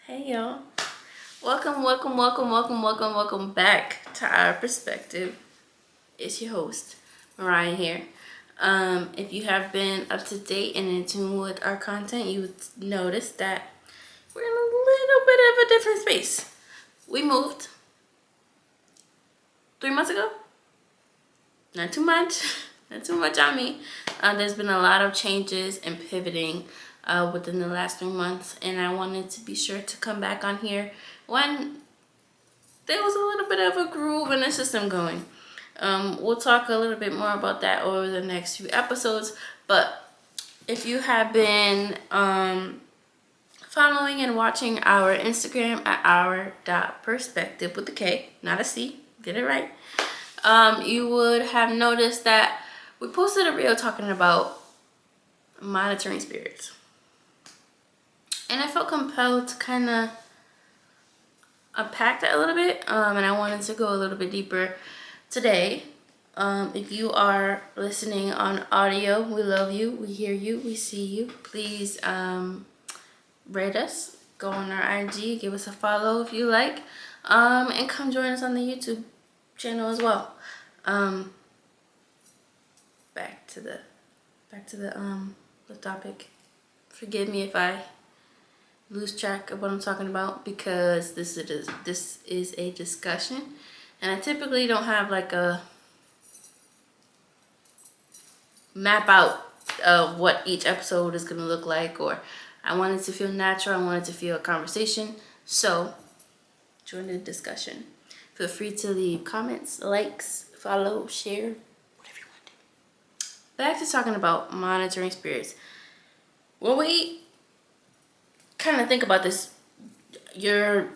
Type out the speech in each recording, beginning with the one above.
Hey y'all. Welcome back to Our Perspective. It's your host, Mariah here. If you have been up to date and in tune with our content, you would notice that we're in a little bit of a different space. We moved 3 months ago. Not too much. Not too much on me. There's been a lot of changes and pivoting within the last 3 months, and I wanted to be sure to come back on here when there was a little bit of a groove and a system going. We'll talk a little bit more about that over the next few episodes, but if you have been following and watching our Instagram at our.perspective with a K, not a C, get it right, you would have noticed that we posted a reel talking about monitoring spirits. And I felt compelled to kind of unpack that a little bit, and I wanted to go a little bit deeper today. If you are listening on audio, we love you, we hear you, we see you. Please rate us, go on our IG, give us a follow if you like, and come join us on the YouTube channel as well. Back to the topic. Forgive me if I lose track of what I'm talking about, because this is a discussion, and I typically don't have like a map out of what each episode is going to look like, or I want it to feel natural, I want it to feel a conversation. So join the discussion. Feel free to leave comments, likes, follow, share, whatever you want to do. Back to talking about monitoring spirits. When we kind of think about this, your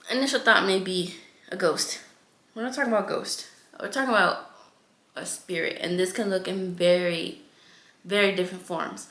initial thought may be a ghost. We're not talking about ghost. We're talking about a spirit, and this can look in very, very different forms.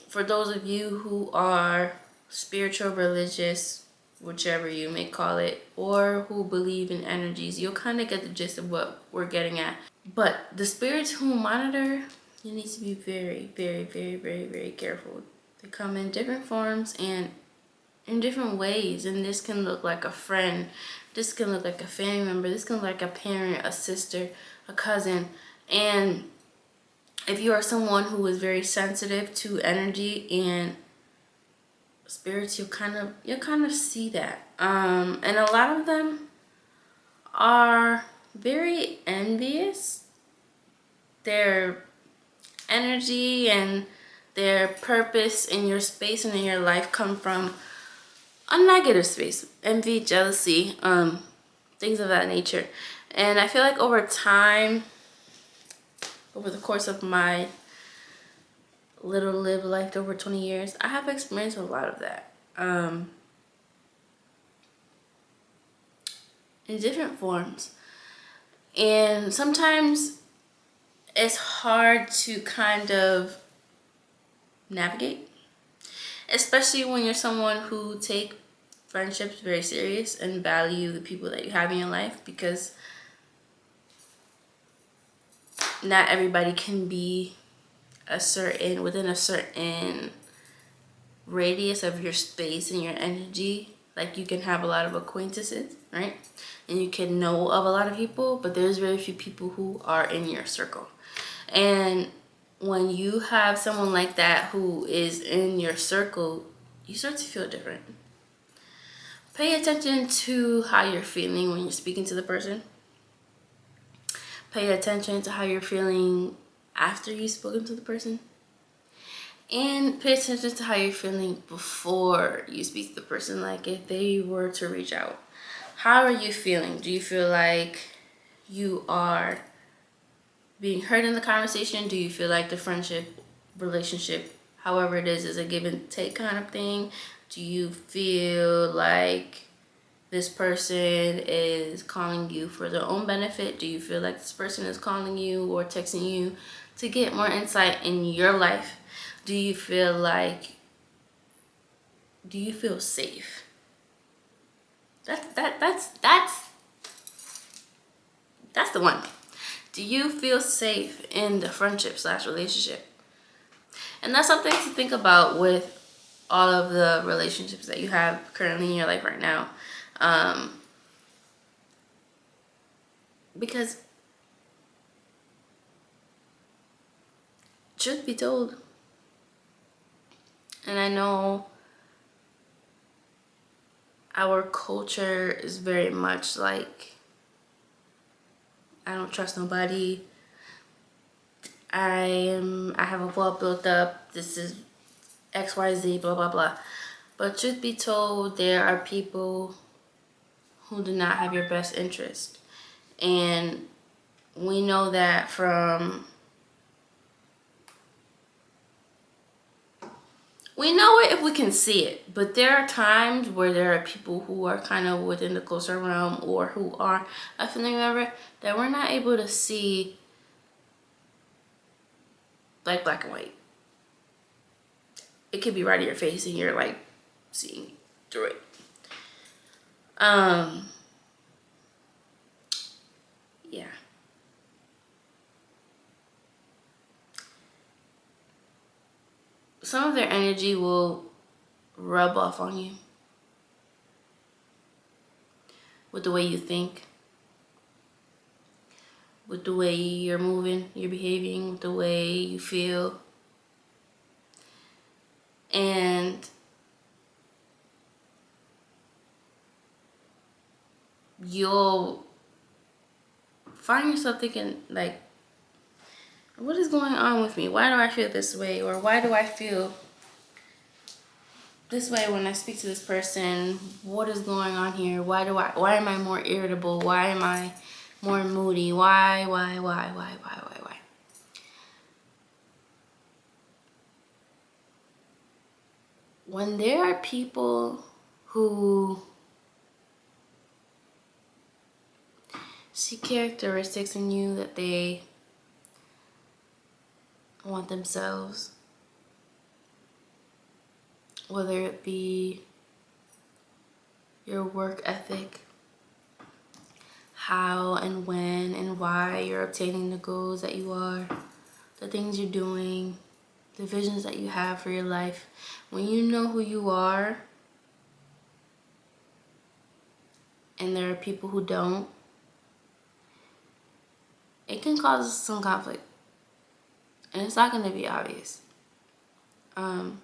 For those of you who are spiritual, religious, whichever you may call it, or who believe in energies, you'll kind of get the gist of what we're getting at. But the spirits who monitor, you need to be very, very, very, very, very careful. They come in different forms and in different ways, and this can look like a friend, this can look like a family member, this can look like a parent, a sister, a cousin. And if you are someone who is very sensitive to energy and spirits, you'll kind of see that. And a lot of them are very envious. Their energy and their purpose in your space and in your life come from a negative space. Envy, jealousy, things of that nature. And I feel like over time, over the course of my little lived life over 20 years, I have experienced a lot of that. In different forms. And sometimes it's hard to kind of navigate, especially when you're someone who take friendships very serious and value the people that you have in your life, because not everybody can be within a certain radius of your space and your energy. Like, you can have a lot of acquaintances, right? And you can know of a lot of people, but there's very few people who are in your circle. And when you have someone like that who is in your circle, you start to feel different. Pay attention to how you're feeling when you're speaking to the person. Pay attention to how you're feeling after you've spoken to the person. And pay attention to how you're feeling before you speak to the person. Like, if they were to reach out, how are you feeling? Do you feel like you are being heard in the conversation? Do you feel like the friendship, relationship, however it is a give and take kind of thing? Do you feel like this person is calling you for their own benefit? Do you feel like this person is calling you or texting you to get more insight in your life? Do you feel safe? That's the one. Do you feel safe in the friendship / relationship? And that's something to think about with all of the relationships that you have currently in your life right now. Because truth be told, and I know our culture is very much like, I don't trust nobody. I have a wall built up. This is XYZ, blah, blah, blah. But truth be told, there are people who do not have your best interest. And we know that we know it if we can see it, but there are times where there are people who are kind of within the closer realm or who are a family member that we're not able to see like black and white. It could be right in your face and you're like seeing through it. Yeah. Some of their energy will rub off on you with the way you think, with the way you're moving, you're behaving, with the way you feel. And you'll find yourself thinking like, what is going on with me? Why do I feel this way? Or why do I feel this way when I speak to this person? What is going on here? Why am I more irritable? Why am I more moody? Why? When there are people who see characteristics in you that they want themselves, whether it be your work ethic, how and when and why you're obtaining the goals that you are, the things you're doing, the visions that you have for your life. When you know who you are and there are people who don't, it can cause some conflict. And it's not going to be obvious. I'm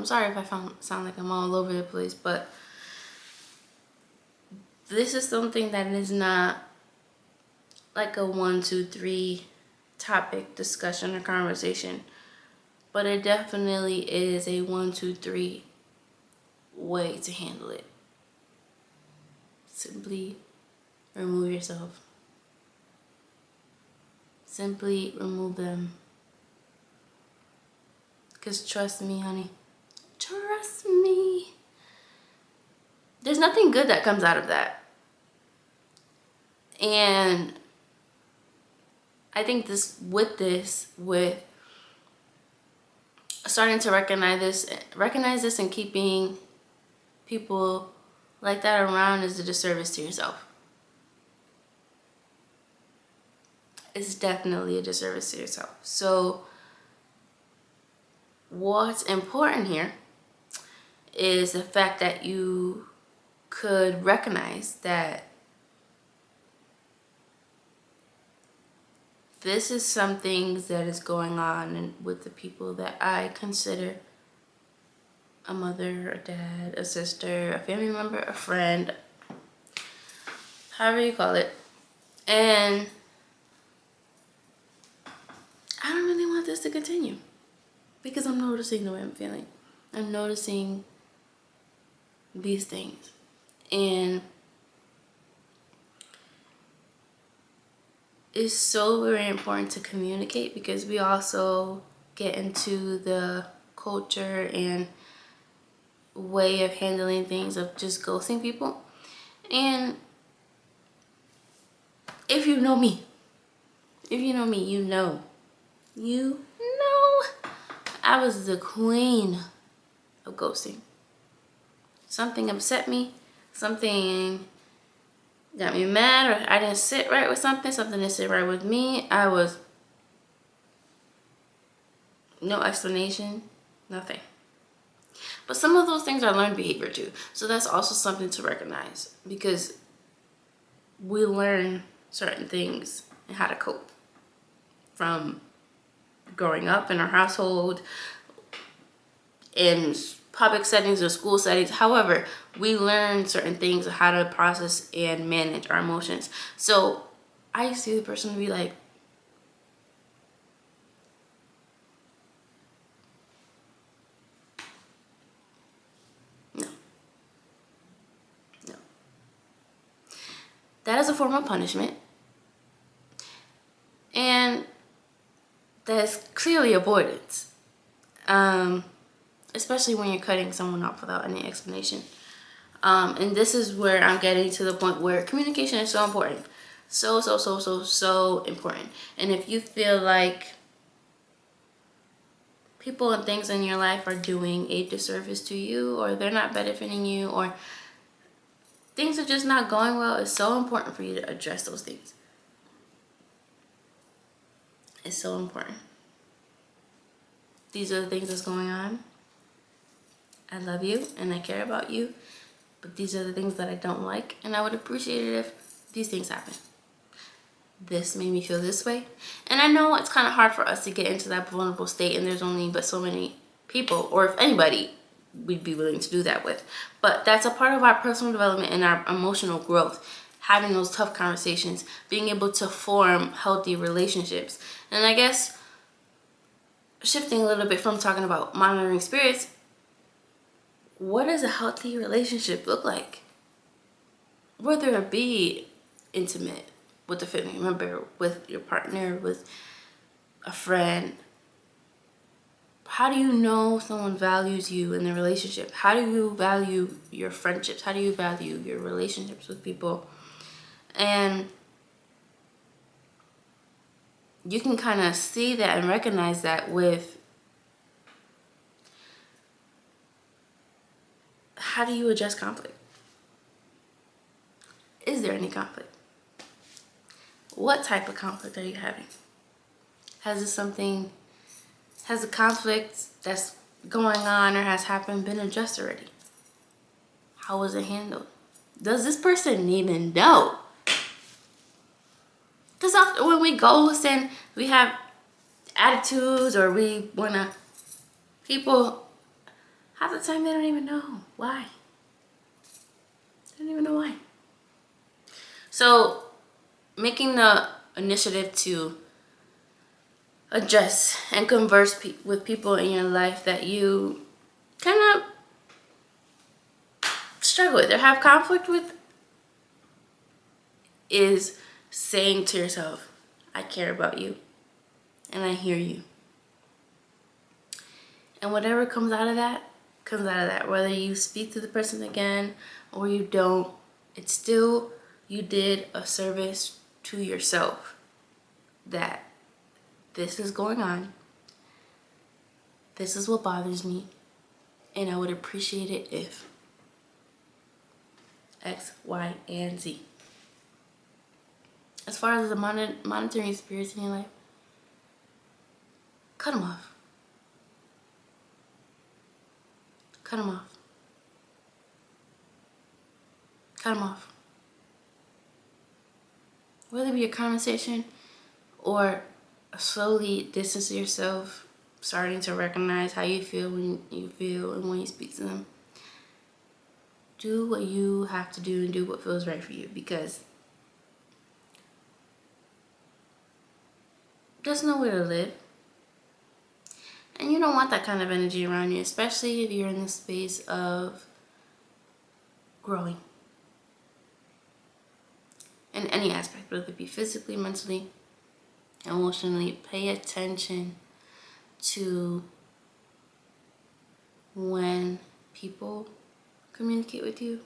sorry if I sound like I'm all over the place, but this is something that is not like a 1, 2, 3 topic discussion or conversation, but it definitely is a 1, 2, 3 way to handle it. Simply remove yourself. Simply remove them. Because trust me, honey. Trust me. There's nothing good that comes out of that. And I think with starting to recognize this and keeping people like that around is a disservice to yourself. It's definitely a disservice to yourself. So what's important here is the fact that you could recognize that this is something that is going on with the people that I consider a mother, a dad, a sister, a family member, a friend, however you call it. And I don't really want this to continue because I'm noticing the way I'm feeling. I'm noticing these things. And it's so very important to communicate because we also get into the culture and way of handling things of just ghosting people. And if you know me, you know I was the queen of ghosting. Something upset me, something got me mad, or I didn't sit right with something didn't sit right with me. I was no explanation, nothing. But some of those things are learned behavior too. So that's also something to recognize, because we learn certain things and how to cope from growing up in our household, in public settings or school settings. However, we learn certain things of how to process and manage our emotions. So I used to be the person to be like, no, no. That is a form of punishment. And that's clearly avoidance. Especially when you're cutting someone off without any explanation. And this is where I'm getting to the point where communication is so important. So important. And if you feel like people and things in your life are doing a disservice to you, or they're not benefiting you, or things are just not going well, it's so important for you to address those things. It's so important. These are the things that's going on. I love you and I care about you, but these are the things that I don't like, and I would appreciate it if these things happen. This made me feel this way. And I know it's kind of hard for us to get into that vulnerable state, and there's only but so many people, or if anybody, we'd be willing to do that with. But that's a part of our personal development and our emotional growth. Having those tough conversations, being able to form healthy relationships. And I guess shifting a little bit from talking about monitoring spirits, what does a healthy relationship look like? Whether it be intimate, with a family member, with your partner, with a friend. How do you know someone values you in the relationship? How do you value your friendships? How do you value your relationships with people? And you can kind of see that and recognize that with how do you address conflict? Is there any conflict? What type of conflict are you having? Has the conflict that's going on or has happened been addressed already? How was it handled? Does this person even know? Because often when we ghost and we have attitudes, or we wanna, people, half the time they don't even know why. They don't even know why. So making the initiative to address and converse with people in your life that you kind of struggle with or have conflict with is saying to yourself, I care about you and I hear you. And whatever comes out of that, comes out of that. Whether you speak to the person again or you don't, it's still, you did a service to yourself, that this is going on, this is what bothers me, and I would appreciate it if X, Y, and Z. As far as the monitoring spirits in your life, cut them off. Cut them off. Cut them off. Whether it be a conversation or slowly distance yourself, starting to recognize how you feel when you feel and when you speak to them. Do what you have to do and do what feels right for you, because there's nowhere to live. And you don't want that kind of energy around you, especially if you're in the space of growing. In any aspect, whether it be physically, mentally, emotionally. Pay attention to when people communicate with you,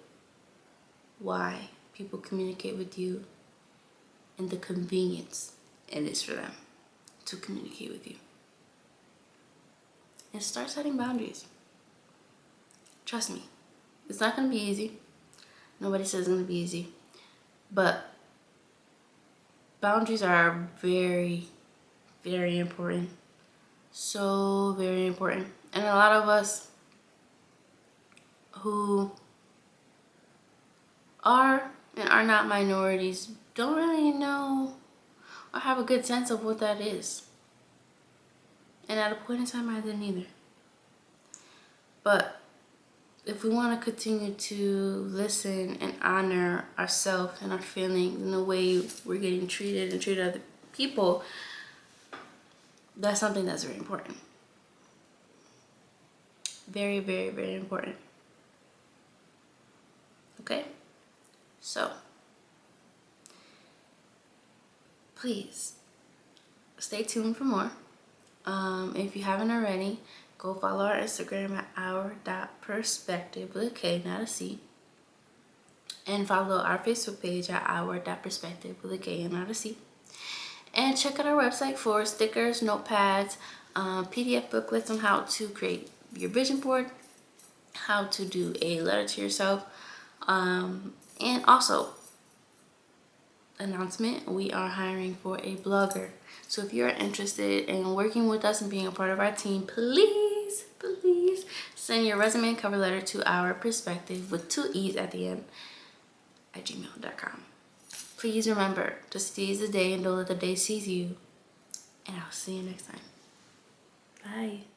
why people communicate with you, and the convenience it is for them to communicate with you. And start setting boundaries. Trust me, it's not going to be easy. Nobody says it's going to be easy. But boundaries are very, very important. So very important. And a lot of us who are and are not minorities don't really know or have a good sense of what that is. And at a point in time, I didn't either. But if we want to continue to listen and honor ourselves and our feelings and the way we're getting treated and treat other people, that's something that's very important. Very, very, very important. Okay? So, please stay tuned for more. If you haven't already, go follow our Instagram at our.perspective with a K, not a C. And follow our Facebook page at our.perspective with a K and not a C. And check out our website for stickers, notepads, PDF booklets on how to create your vision board, how to do a letter to yourself, and also, announcement, we are hiring for a blogger. So if you're interested in working with us and being a part of our team, please send your resume and cover letter to our perspective with 2 E's at the end at gmail.com. Please remember to seize the day and don't let the day seize you. And I'll see you next time. Bye.